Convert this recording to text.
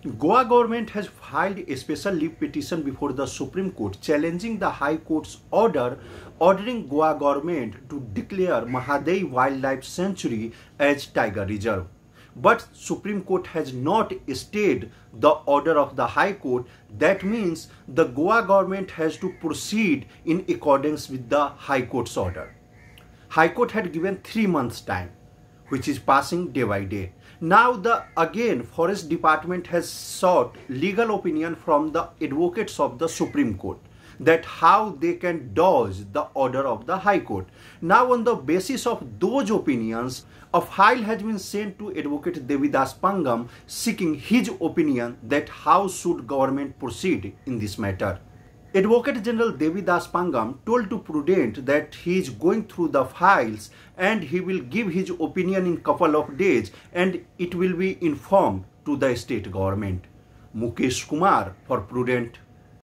Goa government has filed a special leave petition before the Supreme Court challenging the High Court's order ordering Goa government to declare Mahadei Wildlife Sanctuary as Tiger Reserve. But Supreme Court has not stayed the order of the High Court. That means the Goa government has to proceed in accordance with the High Court's order. High Court had given 3 months time, which is passing day by day. Now the Forest Department has sought legal opinion from the advocates of the Supreme Court that how they can dodge the order of the High Court. Now on the basis of those opinions, a file has been sent to Advocate Devidas Pangam seeking his opinion that how should government proceed in this matter. Advocate General Devidas Pangam told to Prudent that he is going through the files and he will give his opinion in couple of days and it will be informed to the state government. Mukesh Kumar for Prudent.